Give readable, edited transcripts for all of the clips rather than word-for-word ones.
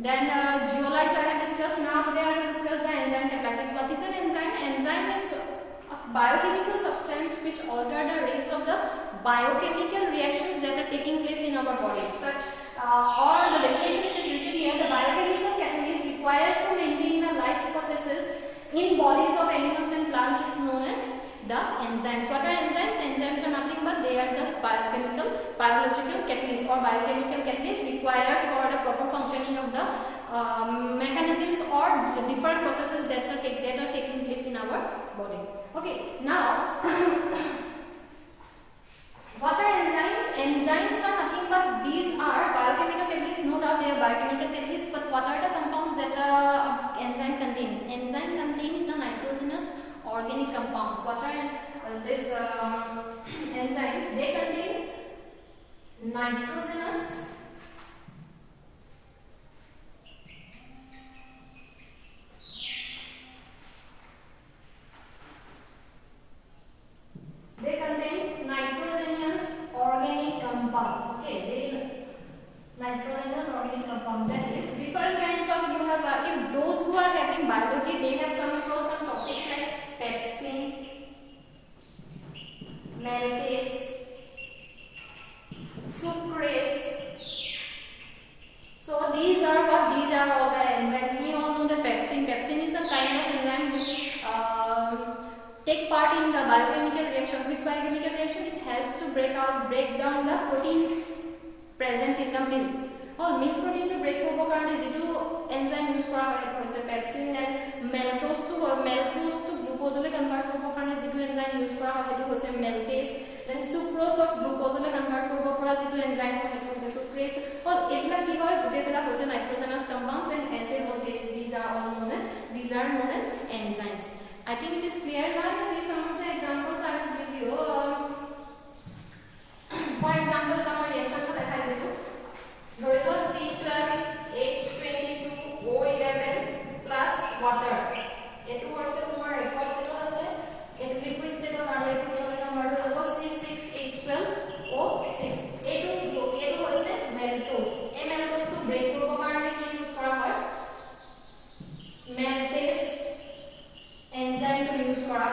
Then zeolites I have discussed. Now today I will discuss the enzyme catalysis. What is an enzyme? Enzyme is a biochemical substance which alter the rates of the biochemical reactions that are taking place in our body. Such or the definition it is written here: the biochemical catalyst required to maintain the life processes in bodies of animals and plants is known as the enzymes. What are enzymes? Enzymes are nothing but they are just biological catalyst or biochemical catalyst required for the proper functioning of the mechanisms or the different processes that are taking place in our body. Okay, now what are enzymes? Enzymes are nothing but these are biochemical catalysts. No doubt they are biochemical catalysts, but what are the compounds that enzyme contains? Enzyme contains the nitrogenous organic compounds. What are these enzymes? They contain nitrogenous organic compounds. Okay, nitrogenous organic compounds. That is different kinds of you have. If those who are having biology, they have come across some topics like pepsin, maltase, sucrase. So these are what? These are all the enzymes. We all know that pepsin. Pepsin is a kind of enzyme which take part in the biochemical reaction. Which biochemical reaction? It helps to break down the proteins present in the milk. All milk protein to break over karone jitu enzyme use kora hoy etu hoise pepsin, and maltose to glucose le convert koribo karone jitu enzyme use kora hoy etu hoise maltase. Then sucrose of glucose le convert koribo pora jitu enzyme hoy etu hoise sucrase. All ebla ki hoy gute bela hoise nitrogenous compounds, and as a whole these are known as enzymes. I think it is clear now. You see some of the examples I will give you. For example, our reaction ko dekhai disu. Dhorilo C12H22O11 plus water. Etu hoise tomar aqueous state ase. Etu liquid state aru etu ki convert hobo C6H12O6. Etu hoise maltose. A maltose to break koribo karone ki use kora hoy? Maltase enzyme to use kora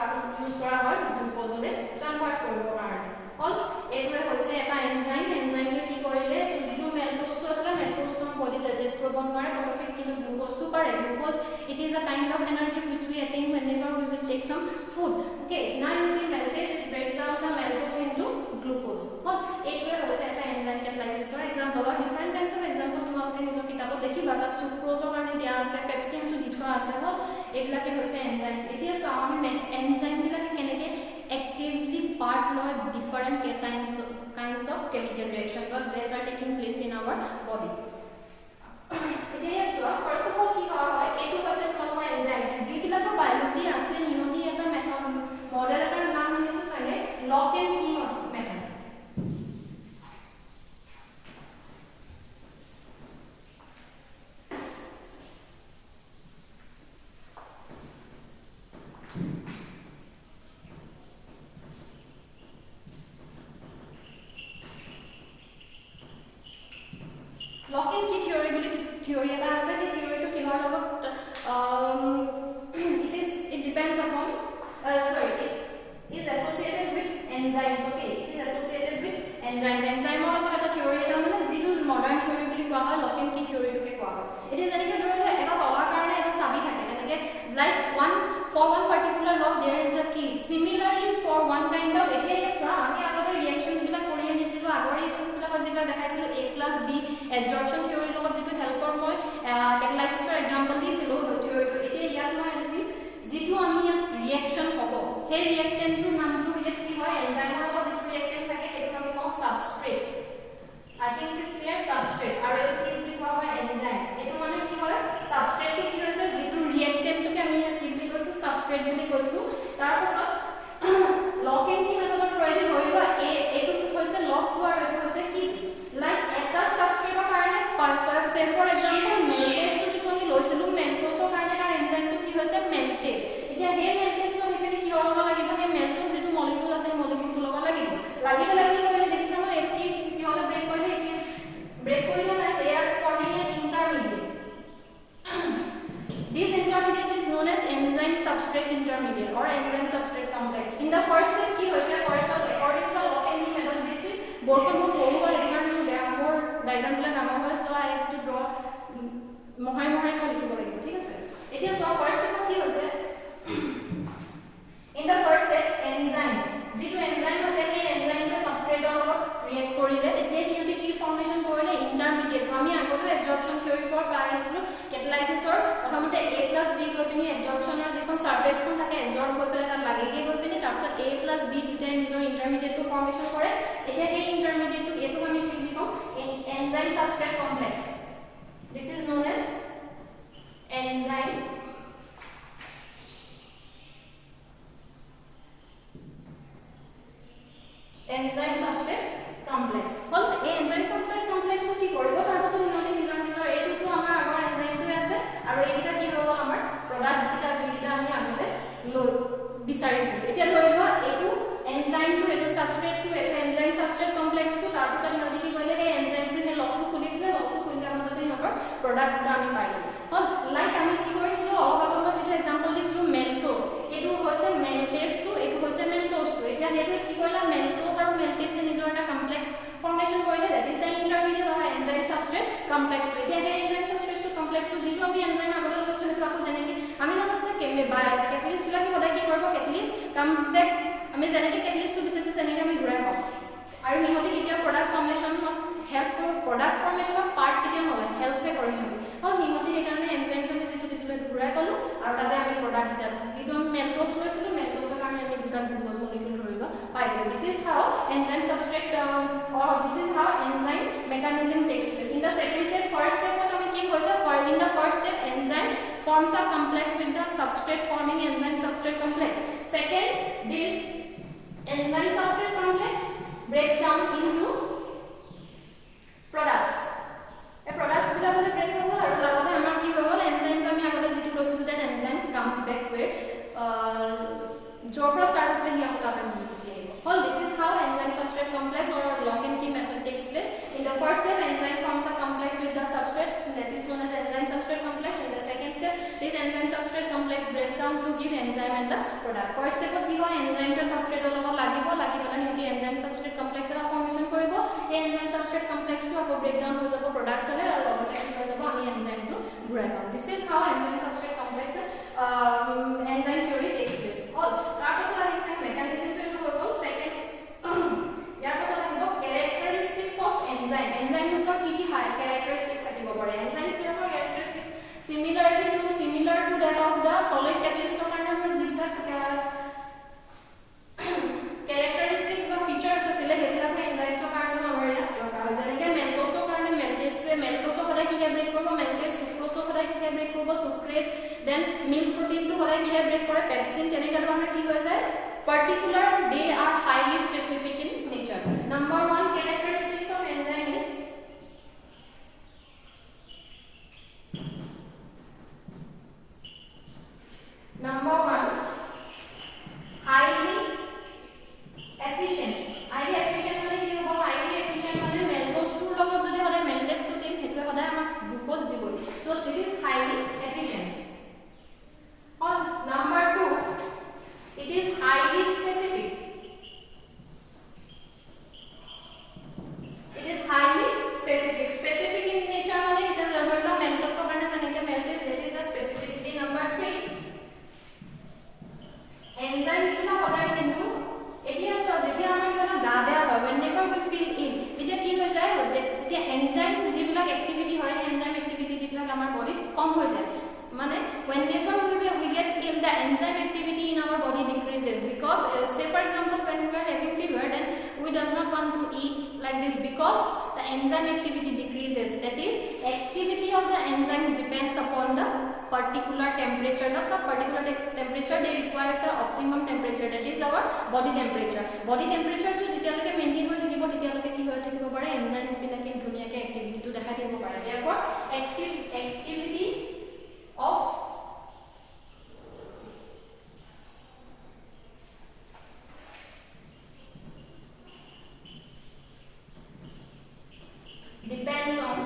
hoy glucose le convert koribo karone. All etu hoise eta enzyme le ki korile jitu maltose to asla maltose to body digest koribo nore potoke ki glucose to pare. Glucose, it is a kind of energy which we attain whenever we will take some food. Okay, now you see maltase, it breaks down the maltose into glucose. All etu hoise eta enzyme catalysis or example or different kinds of example tumaloke nijor kitabot dekhiba. Tat sucrose karone dia ase, pepsin to dithwa ase. All eblake hoise enzymes. Etia so ami enzyme bilake keneke actively part loy different kinds of chemical reactions or that are taking place in our body. So first of all ki koa hoy etu hoise tomar enzyme jibilako biology ase nihoti eta method model etar naam hunise sage lock and key method. Lock and key theory eta ase. The theory to kihor logot it depends upon it is associated with enzymes. Okay, it is associated with enzymes. Enzyme or logot eta theory eta mane jitu modern theory boli koa hoy lock and key theory to ke koa hoy. It is enike dhorilo eta tola karone eta sabi thake enike like for one particular lock there is a key. Similarly for one kind of ami agote reactions bila kori ahisilo agor reactions bila jibla dekhaisilo A plus B adsorption theory logot jitu help or moi catalysis or example disilo theory to etia yat moi etu jitu ami reaction hobo he reactant to naam to yet ki hoy enzyme logot jitu reactant thake etu ami kau substrate. I think it is clear. Substrate aru etu ki boli koa hoy enzyme. Etu mane ki hoy substrate to ki hoise jitu reactant to ke ami ki boli koisu substrate boli koisu. Tar pasot lock and key method proide dhoriba etu hoise lock to aru etu hoise key. Like eta substrate karone parser say for example maltase to jitu ami loisilu maltose karone tar enzyme to ki hoise maltase. Etia he maltase to hekene ki horoba lagibo he maltose jitu molecule ase molecule to loga lagibo lagibela ki koile dekhisa ma etu ki hole break koile absorption theory পৰ পাই আহিছিলো কেটালাইসিছৰ প্ৰথমতে a + b গৈ পিনি এবজৰ্পচনৰ যিখন সাৰফেসখন থাকে absorb হৈ পেলাই তাত লাগেগে গৈ পিনি তাৰপিছত a + b দুটাই নিজৰ ইন্টাৰমিডিয়েটটো ফৰ্মেশন কৰে এতিয়া এই ইন্টাৰমিডিয়েটটো এটো আমি কি লিখম enzyme substrate complex this is known as enzyme substrate complex হল এই enzyme substrate complex কি কৰিব তাৰ পাছত ইহঁতে নিজৰ এইটো আমাৰ আগৰ enzyme টো আছে আৰু এইটা কি হৈ গল আমাৰ products কিটা যিটা আমি আগতে লৈ বিচাৰিছো এতিয়া লৈ লোৱা এইটো enzyme টো এইটো substrate টো এইটো enzyme substrate complex টো তাৰ পাছত ইহঁতে কি কৰিলে এই enzyme টো হে লগটো খুলি দিলে লগটো খুলি দিয়াৰ পাছত ইহঁতৰ product কিটা আমি পাইলো হল লাইক আমি কি কৰিছিলো অলপ আগত মই যেটো एग्जांपल দিছিলো মেলটোজ এইটো হৈছে মেলটেজ টো এইটো হৈছে মেলটোজ টো এতিয়া হেতু কি কৰিলা মেলটোজ আৰু মেলটেজ এ নিজৰ এটা কমপ্লেক্স ফৰ্মেশন কৰিলে that is the intermediate or enzyme substrate complex টো এতিয়া এই enzyme substrate টো complex টো যেটো আমি enzyme আগতে লৈছিলো হেতু আকৌ যেনেকৈ আমি জানো যে কেটালিস্ট বিলাকে সদায় কি কৰিব কেটালিস্ট comes back আমি যেনেকৈ কেটালিস্ট টো বিচাৰিছো তেনেকৈ আমি ঘূৰাই পাওঁ আৰু ইহঁতে কেতিয়া প্ৰডাক্ট ফৰ্মেশন হেল্প কৰিব প্ৰডাক্ট ফৰ্মেশনৰ পাৰ্ট কেতিয়া নহয় হেল্পে কৰে ইহঁতে সেইকাৰণে এনজাইমটো আমি যেটো দিছিলো ঘূৰাই পালো আৰু তাতে আমি প্ৰডাক্ট দিটা যেটো আমি মেলটোজ লৈছিলো মেলটোজৰ কাৰণে আমি দুটা গ্লুকোজ মলিকিউল ধৰিব পাইলো this is how enzyme substrate or this is how enzyme mechanism takes place in the second step first step আমি কি হৈছে in the first step enzyme forms a complex with the substrate forming enzyme substrate complex second this enzyme substrate complex breaks down into products a products bila bole break hobo aru lagote amar ki hobo enzyme to ami agote jitu loisul that enzyme comes back where jopra start hosle hi akota ta ni busi all this is how enzyme substrate complex or lock and key method takes place in the first step enzyme forms a complex with the substrate that is known as enzyme substrate complex in the second step this enzyme substrate complex breaks down to give enzyme and the product first step ki hoy enzyme to substrate logot lagibo lagi pela hi enzyme substrate complex era formation koribo ei enzyme substrate complex to ako break down ho jabo products hole aru logote ki ho jabo ami enzyme to ghurai pam this is how enzyme substrate complex enzyme theory takes place all tar pasot ahise mechanism to etu hol second yar pasot ahibo characteristics of enzyme enzyme is ki high characteristics thakibo pare enzymes bilakor characteristics similar to that of the solid catalyst karone amar jita characteristics বা features asile hebilak enzymes karone amar ya drakar hoy jane ke maltose karone maltose hoda ki break korbo maltase sucrose hoda ki break korbo sucrase then milk protein to hoda ki break kore pepsin teneka dhoroner ki hoy jay particular they are highly specific in nature number 1 characteristics of enzyme is number 1 highly efficient mane ki hobo highly efficient mane maltose tur logot jodi hoda maltase to team hetu hoda amak glucose dibo so it is highly efficient or number 2 it is highly specific specific in nature mane it is about the maltose karone janeke maltase that is the specificity number 3 enzymes la hoda কিন্তু এতিয়া so যেতিয়া আমাৰ কিবা গা বেয়া হয় whenever we feel ill তেতিয়া কি হৈ যায় তেতিয়া enzymes যিবিলাক এক্টিভিটি হয় enzyme এক্টিভিটি বিলাক আমাৰ বডিত কম হৈ যায় মানে whenever we get ill the enzyme activity in our body decreases because say for example when we are having fever then we does not want to eat like this because the enzyme activity decreases that is activity of the enzymes depends upon the particular temperature the particular temperature they requires a optimum temperature that is our body temperature jo ditialeke maintain hoi thakibo ditialeke ki hoi thakibo pare enzymes bilake dhuniya ke activity to dekha dibo pare therefore activity of depends on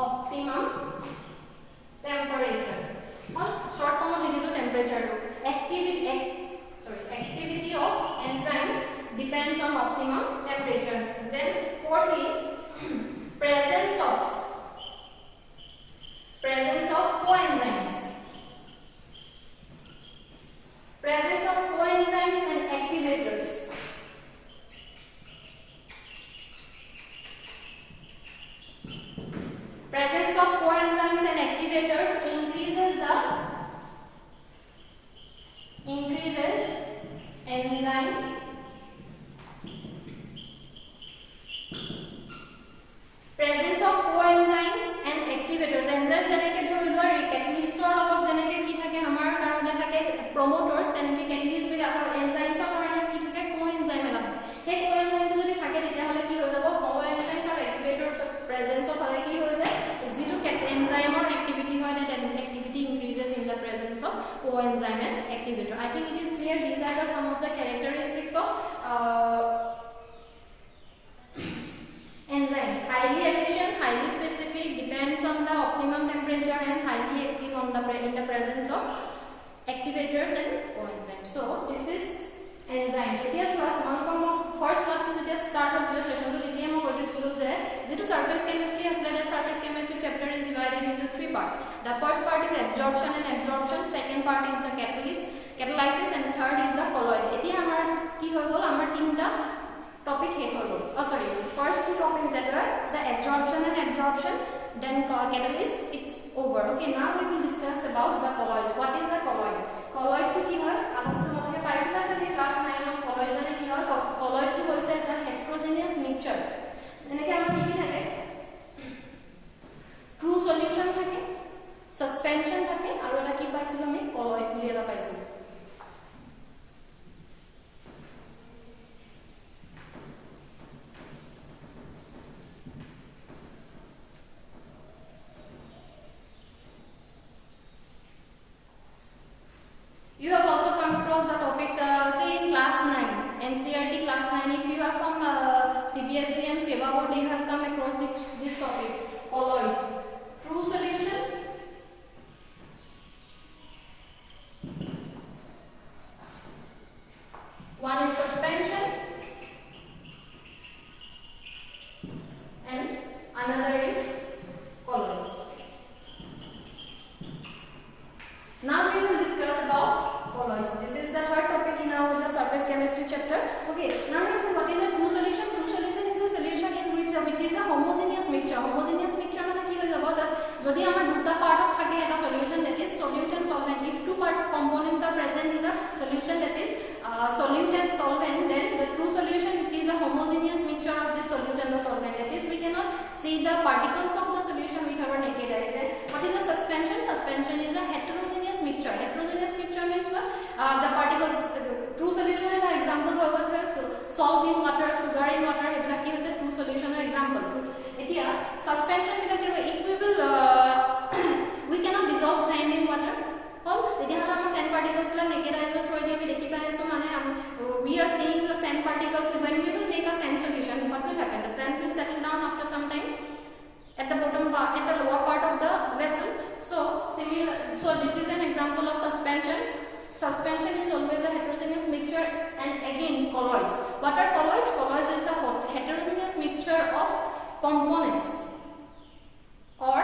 optimum temperature or short form of likhiso temperature to activity of enzymes depends on optimum temperature then fourthly presence of coenzymes and activators adsorption and absorption, second part is the catalysis and third is the colloid. Etia amar ki hoy gol amar tinta topic he hoy gol. Oh sorry, first two topics that were the adsorption and absorption, then catalyst, it's over. Okay, now we will discuss about the colloids. What is a colloid? Colloid to ki hoy agam tumaloke paisila je class 9 of colloid mane ki hoy colloid to hoise the heterogeneous mixture. Enake amar ki thake true solution thake, suspension thake aru eta ki paisilo ami colloid buli eta paisilo. You have also come across the topics say in class 9 NCERT class 9. If you are from CBSE and Seva board, you have come across these topics. Colloids, true solution, one is suspension and another is colloids. Now we will discuss about colloids. This is the third topic in our surface chemistry chapter. Okay, now let us see what is a true solution. True solution is a solution in which is a homogeneous mixture. Homogeneous mixture মানে কি হয় যাব that যদি আমাৰ দুটা part of থাকে এটা solution, that is solute and solvent. If two components are present in the solution, that is solute and solvent, then the true solution, it is a homogeneous mixture of the solute and the solvent. That is we cannot see the particles of the solution with our naked eyes. Then what is a suspension? Suspension is a heterogeneous mixture. Heterogeneous mixture means what? The particles, true solution and example hoy goise salt in water, sugar in water, ebla ki hoise true solution example. Etia suspension bila ki if we will we cannot dissolve sand in water. Hol etia hala ama sand particles bila naked eyes through dia we dekhi pai aso mane we are seeing the sand particles. When we will make a sand solution, what will happen? The sand will settle down after some time at the bottom part, at the lower part of the vessel. So this is an example of suspension. Suspension is always a heterogeneous mixture. And again colloids. What are colloids? Colloids is a heterogeneous mixture of components, or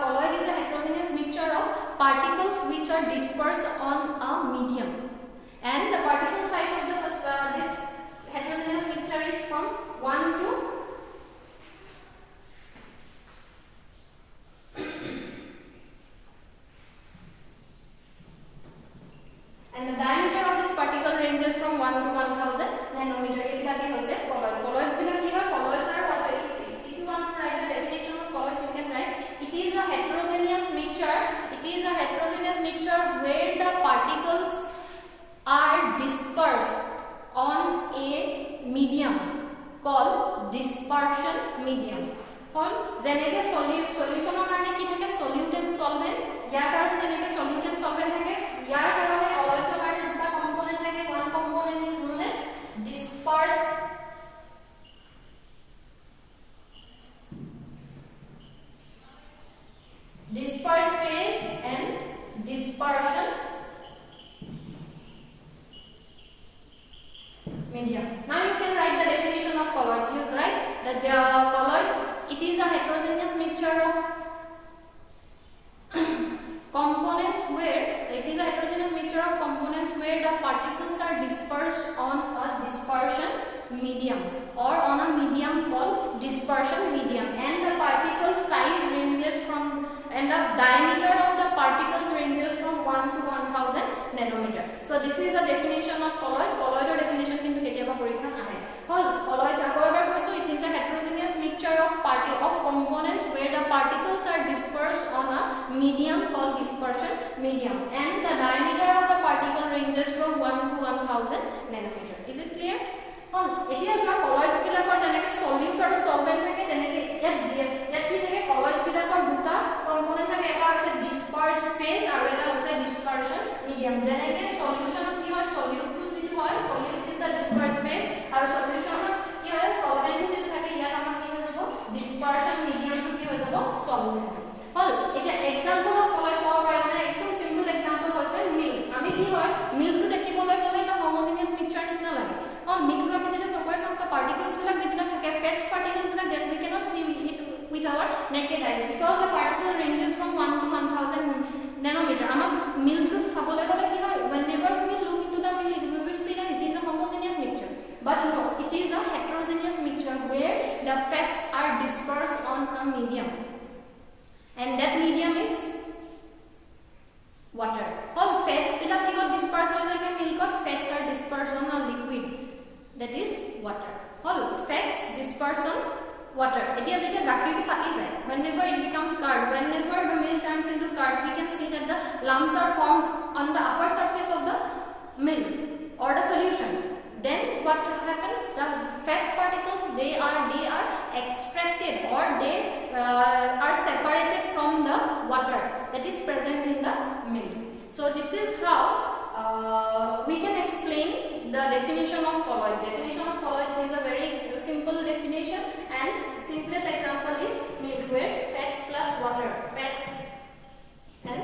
colloid is a heterogeneous mixture of particles which are dispersed on a medium, and the particle size of this heterogeneous mixture is from 1 to and the diameter of this particle ranges from 1 to 1000 nanometer. Ebila ki hoise colloid. Colloids bila ki hoy? Colloids are what? If you want to write the definition of colloids, you can write it is a heterogeneous mixture. It is a heterogeneous mixture where the particles are dispersed on a medium called dispersion medium. Hol jeneke solution or karone ki thake solute and solvent, yar karone jeneke solute and solvent thake, yar karone colloids or karone duta component thake. One component is known as dispersed phase and dispersion medium. Now you can write the definition of colloids. You write that the colloid, it is a heterogeneous mixture of components where the particles are dispersed on a dispersion medium or on a medium called dispersion medium, and the particle size ranges from and the diameter of the particles ranges from 1 to 1000 nanometer. So this is a definition of colloid. Colloid or definition kintu ketiaba porikha ahe. Colloid however so it is a heterogeneous mixture of components where the particles are dispersed on a medium called dispersion medium, and the diameter of the particle ranges from 1 to 1000 nanometer. Is it clear? এতিয়া যোৱা colloids বিলাকৰ যেনেকৈ solute আৰু solvent থাকে, তেনেকৈ ইয়াত কি থাকে? colloids বিলাকৰ দুটা component থাকে, এটা হৈছে dispersed phase আৰু এটা হৈছে dispersion medium. যেনেকৈ solution কি হয়? solute টো যিটো হয়, solute is the dispersed phase, আৰু solution কি হয়? solvent টো যিটো থাকে, ইয়াত আমাৰ কি হৈ যাব? dispersion medium টো কি হৈ যাব? solvent. হল এতিয়া example of colloid ক'ব পাৰে মানে একদম simple example হৈছে milk. আমি কি হয়? milk টো দেখিবলৈ গ'লে এটা homogeneous mixture water. Hol fats disperse on water. Etia jetia gakir to fati jay, whenever it becomes curd, whenever the milk turns into curd, we can see that the lumps are formed on the upper surface of the milk or the solution. Then what happens? The fat particles they are extracted or they are separated from the water that is present in the milk. So this is how we can explain the definition of colloid. Definition of colloid is a very simple definition, and simplest example is milk, where fat plus water. Fats and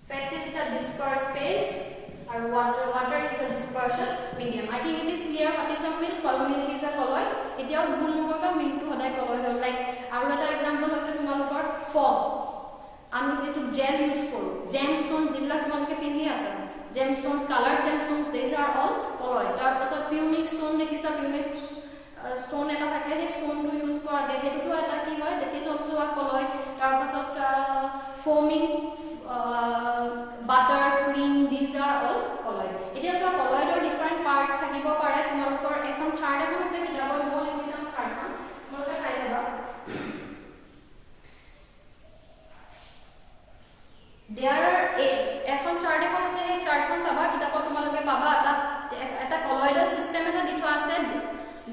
fat is the dispersed phase, or water is the dispersion medium. I think it is clear what is a milk. Milk is a colloid. Etia bhul nokoba milk to hoday colloid hol. Like aru eta example hoise tumalokor fog. আমি যেটো jail use কৰো, gemstone জিলা তোমালকে পিন্ধি আছে, gemstones colour gemstones this are all colloid. তার পাছত pumice stone দেখিছা, পিউনিক স্টোন এটা থাকে, সেই স্টোনটো ইউজ কৰা দেখেটো এটা কি হয়, that is also a colloid. তার পাছত foaming butter cream this are all colloid. এতিয়া সব কলয়েডৰ ডিফারেন্ট পার্ট থাকিব পাৰে. তোমালোকৰ এখন চাৰ্ট এখন আছে, কিতাপৰ লিখব লিখিছা চাৰ্টখন তোমালোকে চাই যাবা. There are এখন চার্ট এখন আছে, এই চার্টখন চাবা কিতাপত তোমালোকে পাবা. এটা কলয়েডাল সিস্টেম এটা দিঠা আছে.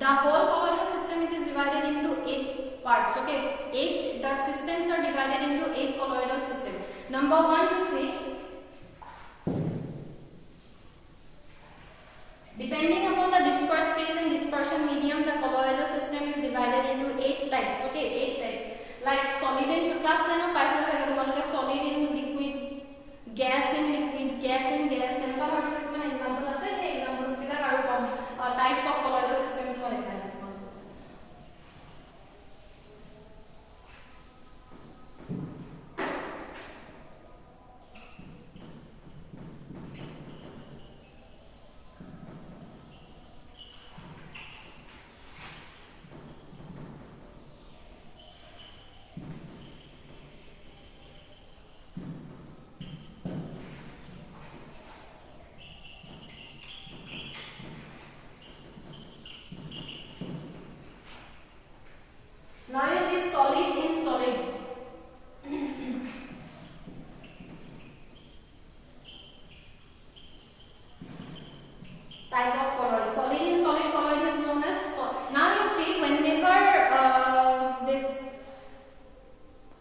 The whole colloidal system it is divided into 8 parts. Okay, 8 the systems are divided into 8 colloidal system. Number 1 you see, depending upon the dispersed phase and dispersion medium, the colloidal system is divided into 8 types. Okay, 8 types. Like solid in class 9 of paisa jaga tumaloke solid in liquid, gas in liquid, gas in gas. Enka hono kisman example ase, ei examples kita aru types of colloidal system to lekha ase. Now you see solid in solid. Type of colloid. Solid in solid colloid is known as now you see whenever this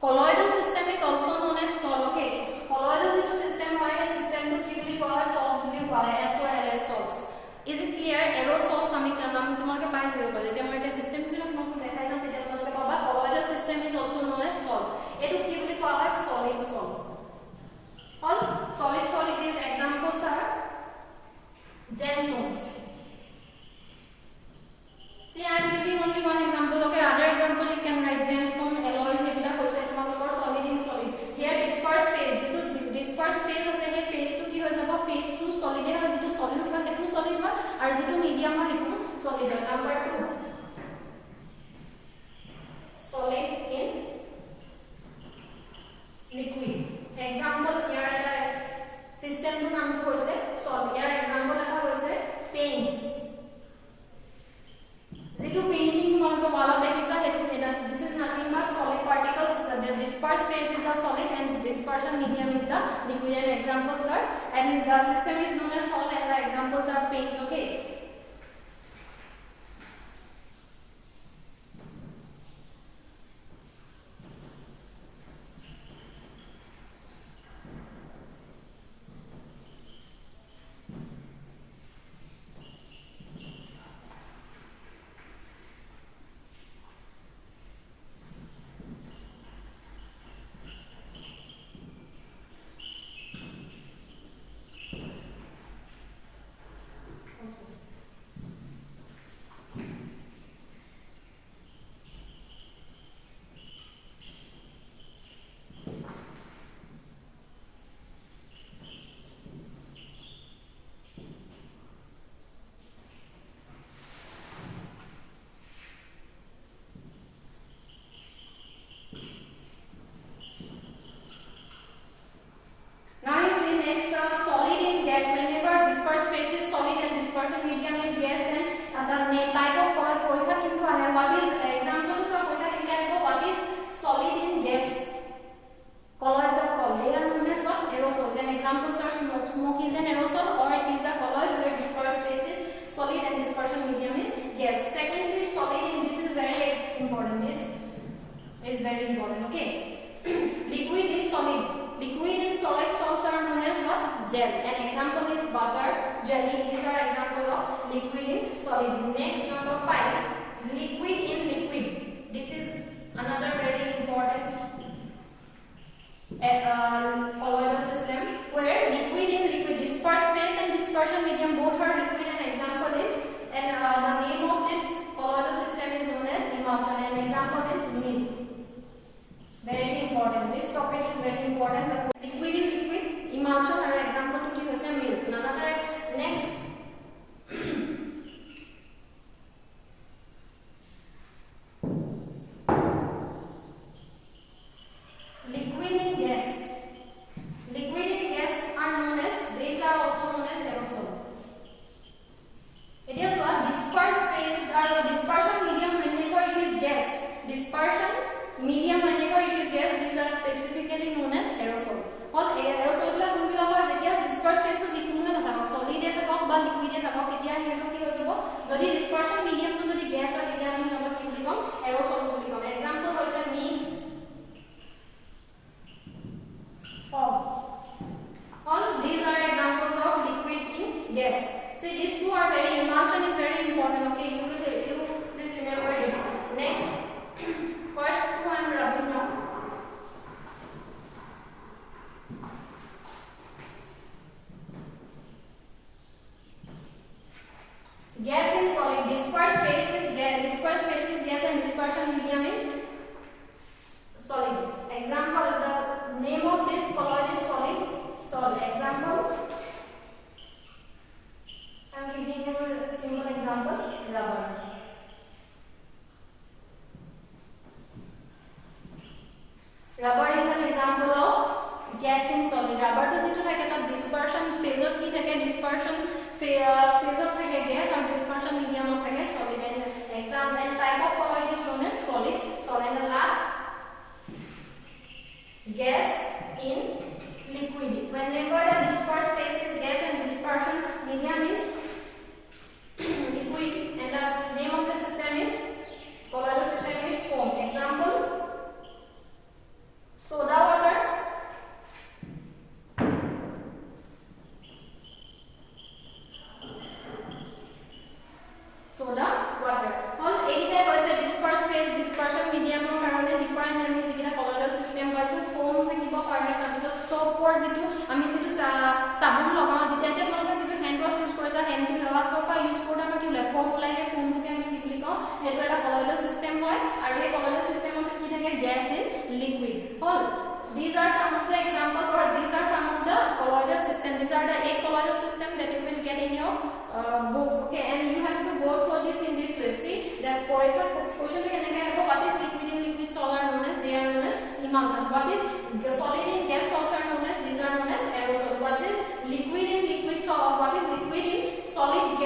colloidal system is also known as sol. Okay, colloidal system hoy system to ki boli koha salts boli koha SOLS salts. Is it clear? Aerosols ami nam tumaloke pai jebo kare je moi eta system zero nom dekhai jam tete tumaloke paba. Colloidal system is also known as salt. Etu ki boli koha solid salt. All solid examples are gemstones. See, I am giving only one example. Okay, other example you can write gemstone, alloys. Ebila hoise tumaloকৰ solid in solid. Here dispersed phase. Dispersed phase ase, he phase to ki hoy jabo, phase to solid e hoy, jitu solid hoy hetu solid hoy, ar jitu medium hoy hetu solid hoy. Number 2, solid in liquid. Example here eta system to naam to hoise solid. Here example eta hoise paints. Jitu painting তোমালোকে wall দেখিছা হেতু এটা, this is nothing but solid particles. The dispersed phase is the solid and dispersion medium is the liquid, and examples are, and the system is known as solid and the examples are paints. Okay, colloidal system where liquid in liquid, dispersed phase and dispersion medium both are liquid. An example is, and the name of this colloidal system is known as emulsion. An example is milk. Very important. This topic is very important. Liquid in liquid, emulsion or example to give us a milk. Another next. Liquid in gas. Liquid in gas are known as, these are also known as aerosol. It is what dispersed phase or dispersion medium whenever it is gas. Dispersion medium whenever it is gas, these are specifically known as aerosol. All aerosol bla kunbila hoy jetia dispersed phase to jikunu na thakok solid e thakok ba liquid e thakok ketia helo ki ho jabo jodi dispersion medium to jodi gas or ketia ami helo ki boli kom aerosol boli kom. Example hoise mist, fog. All these are examples of liquid in gas. See, these two are very, emulsion is very important. Okay, you please remember this. Next, first two I am rubbing now. Gas and solid. Dispersed phase is gas. Dispersed phase is gas and dispersion medium is solid. Example, the name of this colloid is solid. Solid. Example, I am giving you a simple example, rubber. Rubber is an example of gas in solid. Rubber to jitu thake ta dispersion phase of ki thake dispersion phase of thake gas or dispersion medium of thake solid. And example and type of colloid is known as solid. Solid. And the last, gas in liquid. Whenever the dispersed phase is gas and dispersion medium is liquid, and the name of the system is colloidal system is foam. Example, soda water, soda water. All ekita hoise dispersed phase dispersion medium or karone different name is ekita colloidal system hoise foam thakibo karone tar bisot soap or jitu ami jitu sabun lagao jetia te apnaloke jitu hand wash use korisa hand to hawa soap use korda ma ki ule foam ulai ke foam thake ami ki boli kau etu eta colloidal system hoy aru ei colloidal system ot ki thake gas in liquid. All these are some of the examples or these are some of the colloidal system. These are the 8 colloidal system that you will get in your books. Okay, and you have to go through this in this way. See, the question what is liquid in liquid solid are known as, they are known as emulsion. What is solid in gas salts are known as, these are known as aerosol. What is liquid in liquid solid, what is liquid in solid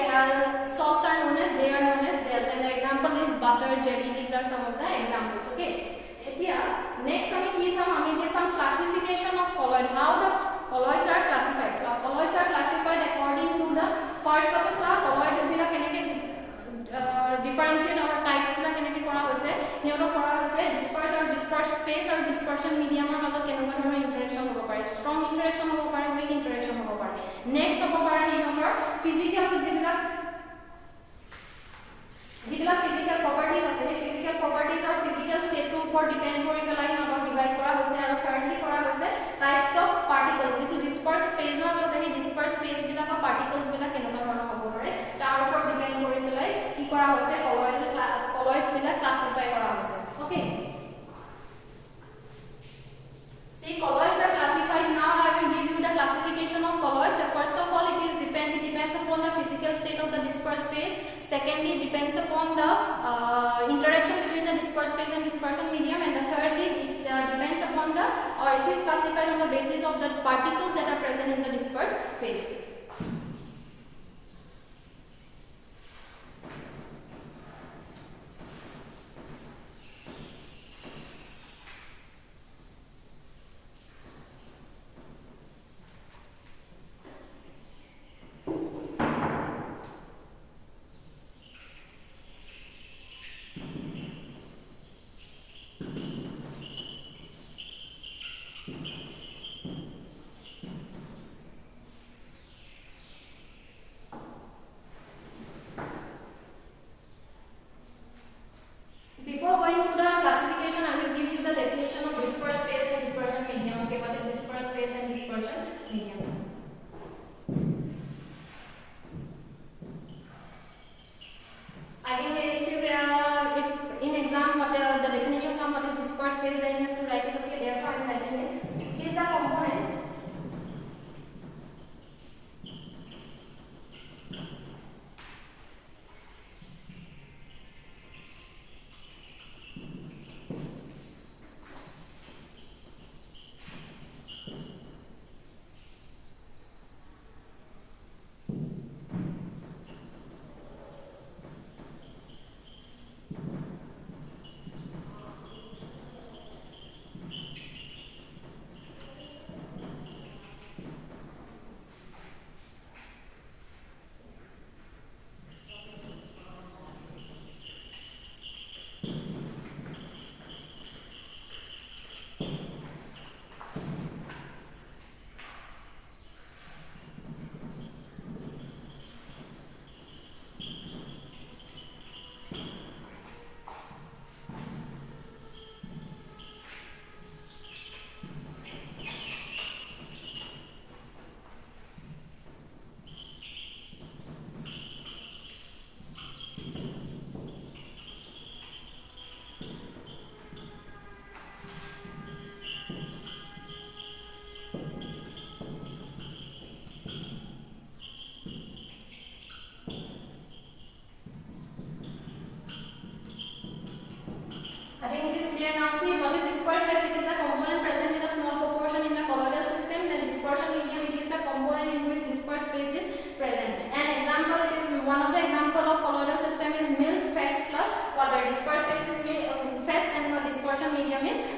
salts are known as, they are known as gels. And the example is butter, jelly. These are some of the examples. Okay, next some classification of colloid. How the colloids are classified? Colloids are classified according to the first of all colloid bila keneke differentiate or types bila keneke kora hoise hiyoto kora hoise dispersed or dispersed phase or dispersion medium or majot kenuka dhoroner interaction hobo pare, strong interaction hobo pare, weak interaction hobo pare. Next hobo pare hiyotor physical jibila physical properties ase, physical properties or physical state to upor depend kori pelai hiyotor divide kora hoise aru thirdly kora hoise types of particles. Jitu dispersed phase or ase he dispersed phase bila ka particles bila kenuka dhoroner hobo pare tar upor depend kori pelai ki kora hoise colloids bila classify kora hoise. Okay, see, colloids are classified. Now I will give you the classification of colloid. First of all, it depends upon the physical state of the dispersed phase. Secondly, it depends upon the interaction between the dispersed phase and dispersion medium. And the thirdly, it depends upon the, or it is classified on the basis of the particles that are present in the dispersed phase.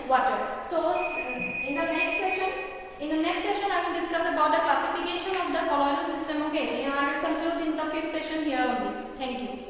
water. So in the next session I will discuss about the classification of the colloidal system. Okay, I will conclude in the 5th session here only. Thank you.